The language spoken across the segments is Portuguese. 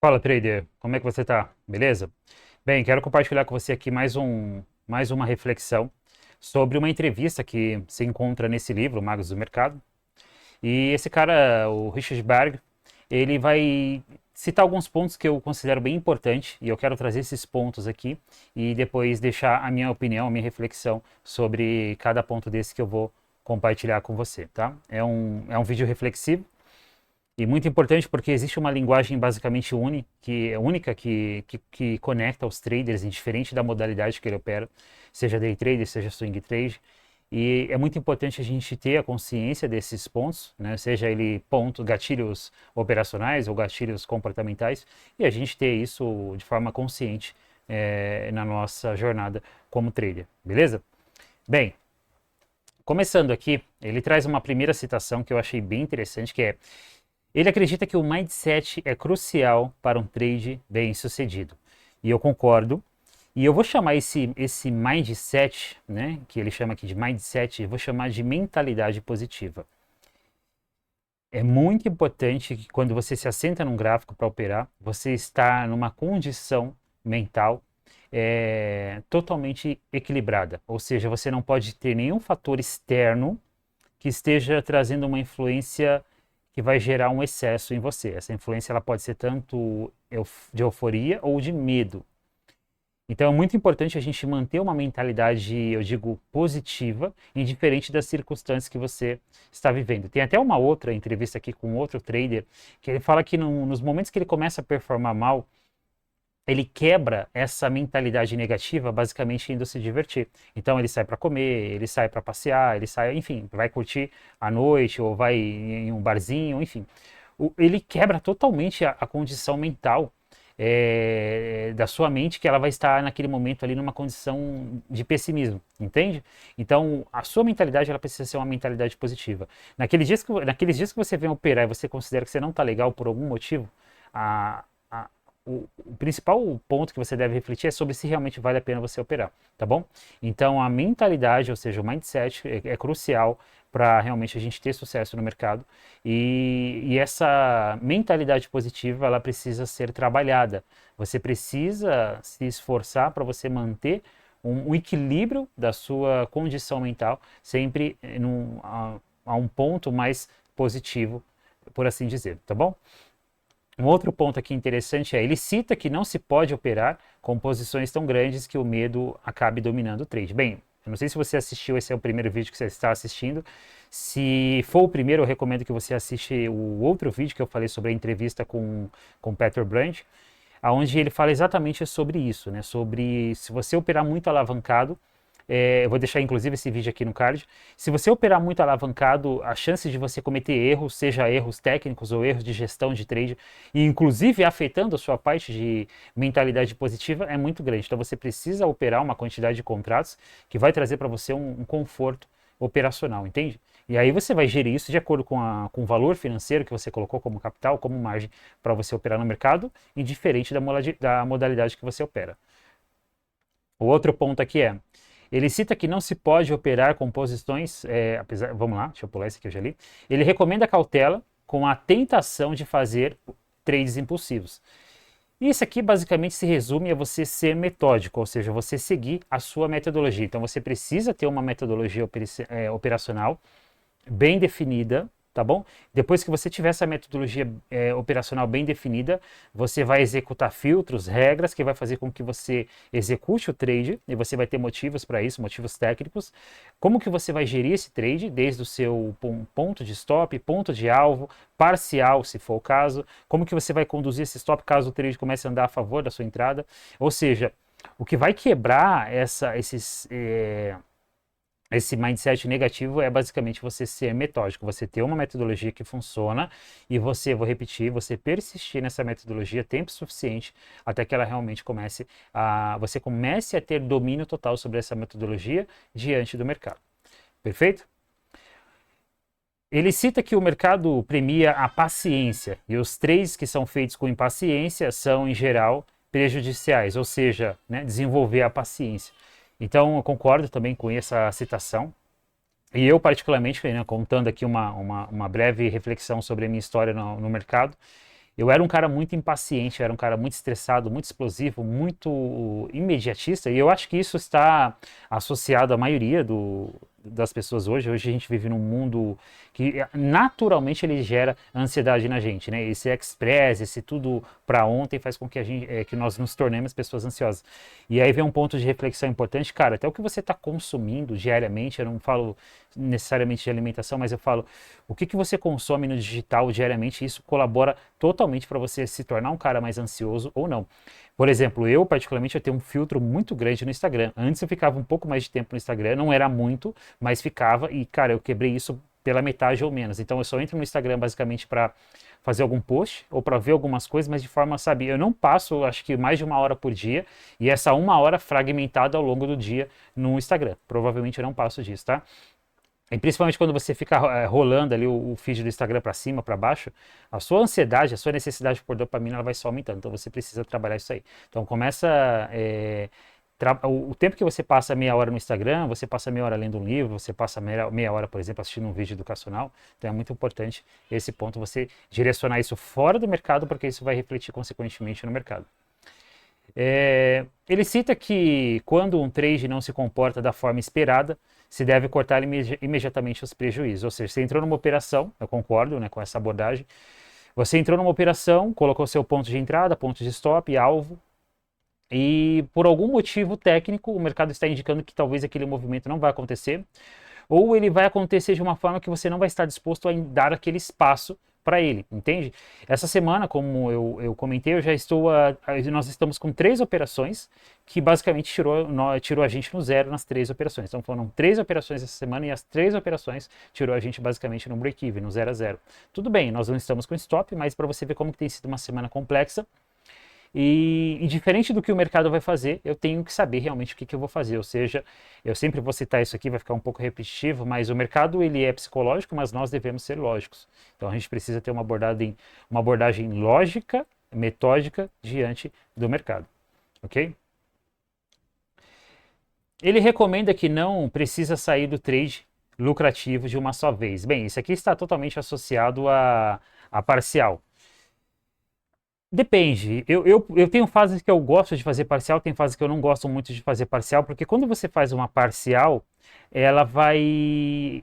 Fala, trader, como é que você tá? Beleza? Bem, quero compartilhar com você aqui mais uma reflexão sobre uma entrevista que se encontra nesse livro, Magos do Mercado. E esse cara, o Richard Berg, ele vai citar alguns pontos que eu considero bem importantes e eu quero trazer esses pontos aqui e depois deixar a minha opinião, a minha reflexão sobre cada ponto desse que eu vou compartilhar com você, tá? É um vídeo reflexivo e muito importante porque existe uma linguagem basicamente única que conecta os traders, indiferente da modalidade que ele opera, seja day trade, seja swing trade. E é muito importante a gente ter a consciência desses pontos, né? Seja ele gatilhos operacionais ou gatilhos comportamentais, e a gente ter isso de forma consciente na nossa jornada como trader, beleza? Bem, começando aqui, ele traz uma primeira citação que eu achei bem interessante, que é: ele acredita que o mindset é crucial para um trade bem-sucedido. E eu concordo. E eu vou chamar esse mindset, né, que ele chama aqui de mindset, eu vou chamar de mentalidade positiva. É muito importante que quando você se assenta num gráfico para operar, você está numa condição mental totalmente equilibrada. Ou seja, você não pode ter nenhum fator externo que esteja trazendo uma influência que vai gerar um excesso em você. Essa influência ela pode ser tanto de euforia ou de medo. Então é muito importante a gente manter uma mentalidade, eu digo, positiva, indiferente das circunstâncias que você está vivendo. Tem até uma outra entrevista aqui com outro trader, que ele fala que nos momentos que ele começa a performar mal, ele quebra essa mentalidade negativa basicamente indo se divertir. Então ele sai para comer, ele sai para passear, ele sai, enfim, vai curtir a noite ou vai em um barzinho, enfim. Ele quebra totalmente a condição mental da sua mente, que ela vai estar naquele momento ali numa condição de pessimismo, entende? Então a sua mentalidade ela precisa ser uma mentalidade positiva. Naqueles dias que você vem operar e você considera que você não está legal por algum motivo, a, a, o principal ponto que você deve refletir é sobre se realmente vale a pena você operar, tá bom? Então a mentalidade, ou seja, o mindset é crucial para realmente a gente ter sucesso no mercado e essa mentalidade positiva ela precisa ser trabalhada. Você precisa se esforçar para você manter um equilíbrio da sua condição mental sempre a um ponto mais positivo, por assim dizer, tá bom? Um outro ponto aqui interessante é, ele cita que não se pode operar com posições tão grandes que o medo acabe dominando o trade. Bem, eu não sei se você assistiu, esse é o primeiro vídeo que você está assistindo. Se for o primeiro, eu recomendo que você assista o outro vídeo que eu falei sobre a entrevista com Peter Brand, onde ele fala exatamente sobre isso, né? Sobre se você operar muito alavancado, eu vou deixar inclusive esse vídeo aqui no card. Se você operar muito alavancado, a chance de você cometer erros, seja erros técnicos ou erros de gestão de trade, e inclusive afetando a sua parte de mentalidade positiva, é muito grande. Então você precisa operar uma quantidade de contratos que vai trazer para você um conforto operacional, entende? E aí você vai gerir isso de acordo com o valor financeiro que você colocou como capital, como margem para você operar no mercado, indiferente da modalidade que você opera. O outro ponto aqui é, ele cita que não se pode operar com posições, vamos lá, deixa eu pular esse aqui, eu já li. Ele recomenda cautela com a tentação de fazer trades impulsivos. E isso aqui basicamente se resume a você ser metódico, ou seja, você seguir a sua metodologia. Então você precisa ter uma metodologia operacional bem definida, tá bom? Depois que você tiver essa metodologia operacional bem definida, você vai executar filtros, regras que vai fazer com que você execute o trade e você vai ter motivos para isso, motivos técnicos. Como que você vai gerir esse trade desde o seu ponto de stop, ponto de alvo, parcial, se for o caso, como que você vai conduzir esse stop caso o trade comece a andar a favor da sua entrada, ou seja, o que vai quebrar esse mindset negativo é basicamente você ser metódico, você ter uma metodologia que funciona e você, vou repetir, você persistir nessa metodologia tempo suficiente até que ela realmente você comece a ter domínio total sobre essa metodologia diante do mercado. Perfeito? Ele cita que o mercado premia a paciência e os trades que são feitos com impaciência são, em geral, prejudiciais, ou seja, né, desenvolver a paciência. Então, eu concordo também com essa citação. E eu, particularmente, né, contando aqui uma breve reflexão sobre a minha história no mercado, Eu era um cara muito impaciente, eu era um cara muito estressado, muito explosivo, muito imediatista, e eu acho que isso está associado à maioria das pessoas hoje. Hoje a gente vive num mundo que naturalmente ele gera ansiedade na gente, né? Esse express, esse tudo para ontem faz com que que nós nos tornemos pessoas ansiosas. E aí vem um ponto de reflexão importante, cara, até o que você está consumindo diariamente, eu não falo necessariamente de alimentação, mas eu falo o que você consome no digital diariamente, isso colabora totalmente para você se tornar um cara mais ansioso ou não. Por exemplo, eu particularmente eu tenho um filtro muito grande no Instagram. Antes eu ficava um pouco mais de tempo no Instagram, não era muito, mas ficava e, cara, eu quebrei isso pela metade ou menos. Então eu só entro no Instagram basicamente para fazer algum post ou para ver algumas coisas, mas de forma, sabe, eu não passo, acho que mais de 1 hora por dia e essa 1 hora fragmentada ao longo do dia no Instagram. Provavelmente eu não passo disso, tá? E principalmente quando você fica rolando ali o feed do Instagram para cima, para baixo, a sua ansiedade, a sua necessidade por dopamina, ela vai só aumentando. Então você precisa trabalhar isso aí. Então começa o tempo que você passa meia hora no Instagram, você passa meia hora lendo um livro, você passa meia hora, por exemplo, assistindo um vídeo educacional. Então é muito importante esse ponto, você direcionar isso fora do mercado, porque isso vai refletir consequentemente no mercado. Ele cita que quando um trade não se comporta da forma esperada, se deve cortar imediatamente os prejuízos. Ou seja, você entrou numa operação, eu concordo, né, com essa abordagem, você entrou numa operação, colocou seu ponto de entrada, ponto de stop, alvo, e por algum motivo técnico o mercado está indicando que talvez aquele movimento não vai acontecer, ou ele vai acontecer de uma forma que você não vai estar disposto a dar aquele espaço para ele, entende? Essa semana, como eu comentei, nós estamos com 3 operações que basicamente tirou a gente no zero nas 3 operações. Então foram 3 operações essa semana e as 3 operações tirou a gente basicamente no break-even, no 0 a 0. Tudo bem, nós não estamos com stop, mas para você ver como que tem sido uma semana complexa, e diferente do que o mercado vai fazer, eu tenho que saber realmente o que eu vou fazer. Ou seja, eu sempre vou citar isso aqui, vai ficar um pouco repetitivo, mas o mercado ele é psicológico, mas nós devemos ser lógicos. Então a gente precisa ter uma abordagem lógica, metódica diante do mercado, ok? Ele recomenda que não precisa sair do trade lucrativo de uma só vez. Bem, isso aqui está totalmente associado a parcial. Depende. Eu tenho fases que eu gosto de fazer parcial, tem fases que eu não gosto muito de fazer parcial, porque quando você faz uma parcial,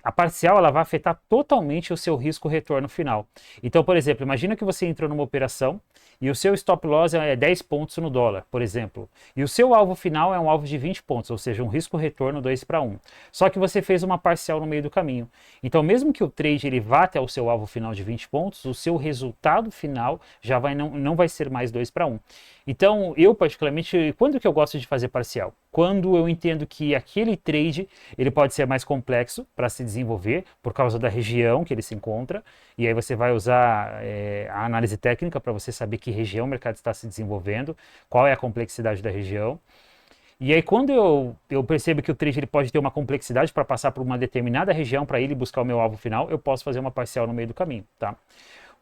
a parcial ela vai afetar totalmente o seu risco-retorno final. Então, por exemplo, imagina que você entrou numa operação e o seu stop loss é 10 pontos no dólar, por exemplo, e o seu alvo final é um alvo de 20 pontos, ou seja, um risco-retorno 2 para 1. Só que você fez uma parcial no meio do caminho. Então, mesmo que o trade ele vá até o seu alvo final de 20 pontos, o seu resultado final já não vai ser mais 2 para 1. Então, eu particularmente, quando que eu gosto de fazer parcial? Quando eu entendo que aquele trade ele pode ser mais complexo para se desenvolver por causa da região que ele se encontra, e aí você vai usar a análise técnica para você saber que região o mercado está se desenvolvendo, qual é a complexidade da região. E aí quando eu percebo que o trade ele pode ter uma complexidade para passar por uma determinada região para ele buscar o meu alvo final, eu posso fazer uma parcial no meio do caminho, tá?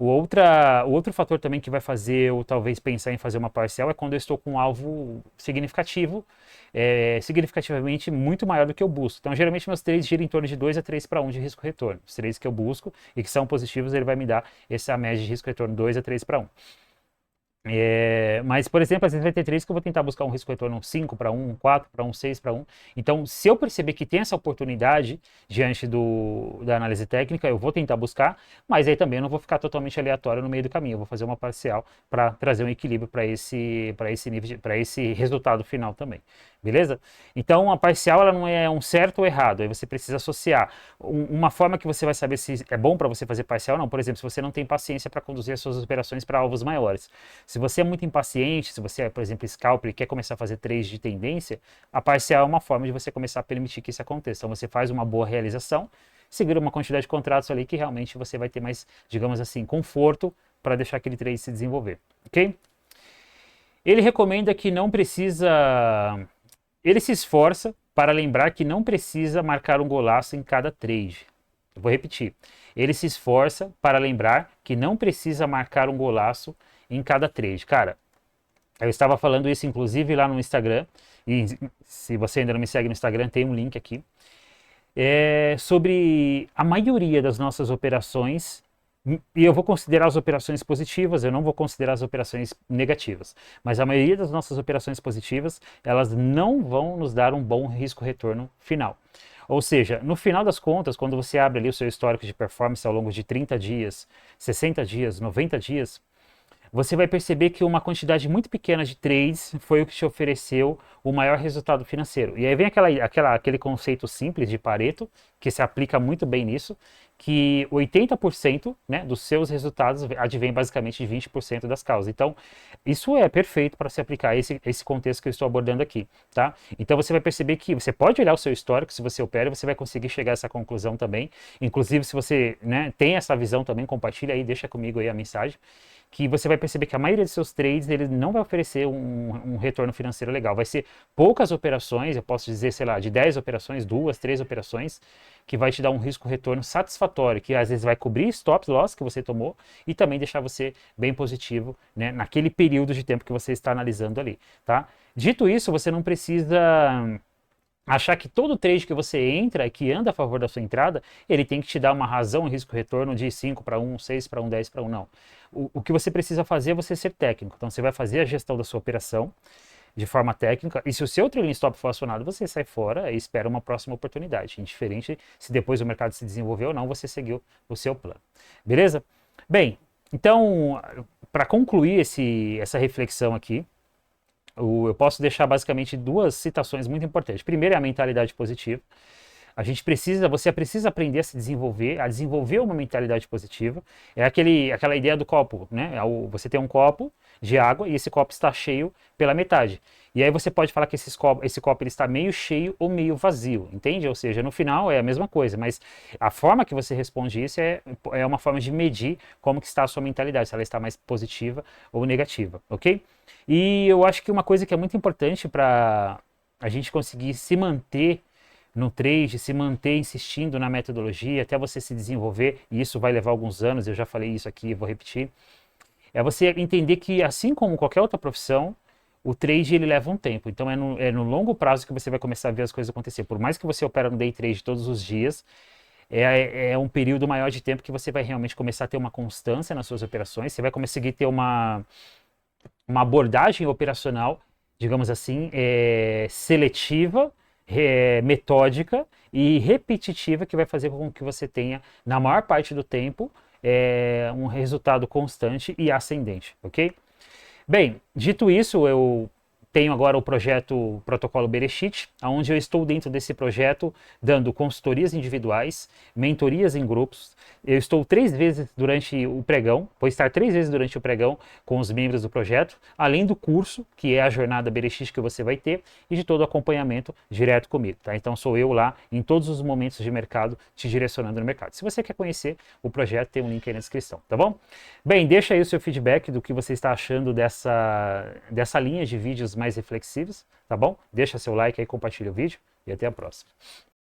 O outro fator também que vai fazer eu talvez pensar em fazer uma parcial é quando eu estou com um alvo significativo, significativamente muito maior do que eu busco. Então, geralmente meus trades giram em torno de 2 a 3 para 1 de risco-retorno. Os trades que eu busco e que são positivos, ele vai me dar essa média de risco-retorno 2 a 3 para 1. Mas, por exemplo, às vezes vai ter três que eu vou tentar buscar um risco-retorno 5 para 1, 4 para 1, 6 para 1. Então, se eu perceber que tem essa oportunidade diante da análise técnica, eu vou tentar buscar, mas aí também eu não vou ficar totalmente aleatório no meio do caminho. Eu vou fazer uma parcial para trazer um equilíbrio para esse resultado final também. Beleza? Então, a parcial ela não é um certo ou errado, aí você precisa associar. Uma forma que você vai saber se é bom para você fazer parcial ou não, por exemplo, se você não tem paciência para conduzir as suas operações para alvos maiores. Se você é muito impaciente, se você é, por exemplo, scalper e quer começar a fazer trades de tendência, a parcial é uma forma de você começar a permitir que isso aconteça. Então, você faz uma boa realização, segura uma quantidade de contratos ali que realmente você vai ter mais, digamos assim, conforto para deixar aquele trade se desenvolver, ok? Ele recomenda que não precisa... Ele se esforça para lembrar que não precisa marcar um golaço em cada trade. Eu vou repetir. Ele se esforça para lembrar que não precisa marcar um golaço em cada trade. Cara, eu estava falando isso inclusive lá no Instagram, e se você ainda não me segue no Instagram, tem um link aqui, sobre a maioria das nossas operações E eu vou considerar as operações positivas, eu não vou considerar as operações negativas. Mas a maioria das nossas operações positivas, elas não vão nos dar um bom risco-retorno final. Ou seja, no final das contas, quando você abre ali o seu histórico de performance ao longo de 30 dias, 60 dias, 90 dias, você vai perceber que uma quantidade muito pequena de trades foi o que te ofereceu o maior resultado financeiro. E aí vem aquele conceito simples de Pareto, que se aplica muito bem nisso, que 80%, né, dos seus resultados advém basicamente de 20% das causas. Então, isso é perfeito para se aplicar a esse contexto que eu estou abordando aqui, tá? Então, você vai perceber que você pode olhar o seu histórico, se você opera, você vai conseguir chegar a essa conclusão também. Inclusive, se você, né, tem essa visão também, compartilha aí, deixa comigo aí a mensagem, que você vai perceber que a maioria dos seus trades ele não vai oferecer um retorno financeiro legal. Vai ser poucas operações, eu posso dizer, sei lá, de 10 operações, 2, 3 operações, que vai te dar um risco-retorno satisfatório, que às vezes vai cobrir stop loss que você tomou e também deixar você bem positivo, né, naquele período de tempo que você está analisando ali, tá? Dito isso, você não precisa achar que todo trade que você entra e que anda a favor da sua entrada, ele tem que te dar uma razão, um risco-retorno de 5 para 1, 6 para 1, 10 para 1, não. O que você precisa fazer é você ser técnico. Então você vai fazer a gestão da sua operação de forma técnica, e se o seu trailing stop for acionado, você sai fora e espera uma próxima oportunidade, indiferente se depois o mercado se desenvolver ou não, você seguiu o seu plano. Beleza? Bem, então, para concluir essa reflexão aqui, eu posso deixar basicamente duas citações muito importantes. Primeiro é a mentalidade positiva. Você precisa aprender a se desenvolver, a desenvolver uma mentalidade positiva. É aquela ideia do copo, né? Você tem um copo de água e esse copo está cheio pela metade. E aí você pode falar que esse copo ele está meio cheio ou meio vazio, entende? Ou seja, no final é a mesma coisa, mas a forma que você responde isso é uma forma de medir como que está a sua mentalidade, se ela está mais positiva ou negativa, ok? E eu acho que uma coisa que é muito importante para a gente conseguir se manter no trade, se manter insistindo na metodologia até você se desenvolver, e isso vai levar alguns anos, eu já falei isso aqui, vou repetir, é você entender que assim como qualquer outra profissão, o trade ele leva um tempo, então é no longo prazo que você vai começar a ver as coisas acontecer, por mais que você opera no day trade todos os dias, é um período maior de tempo que você vai realmente começar a ter uma constância nas suas operações, você vai conseguir ter uma abordagem operacional, digamos assim, seletiva, metódica e repetitiva, que vai fazer com que você tenha, na maior parte do tempo, um resultado constante e ascendente, ok? Bem, dito isso, eu tenho agora o projeto Protocolo Bereshit, onde eu estou dentro desse projeto dando consultorias individuais, mentorias em grupos. Eu estou 3 vezes durante o pregão, vou estar 3 vezes durante o pregão com os membros do projeto, além do curso, que é a jornada Bereshit que você vai ter, e de todo o acompanhamento direto comigo, tá? Então sou eu lá em todos os momentos de mercado, te direcionando no mercado. Se você quer conhecer o projeto, tem um link aí na descrição, tá bom? Bem, deixa aí o seu feedback do que você está achando dessa linha de vídeos mais reflexivos, tá bom? Deixa seu like aí, compartilha o vídeo e até a próxima.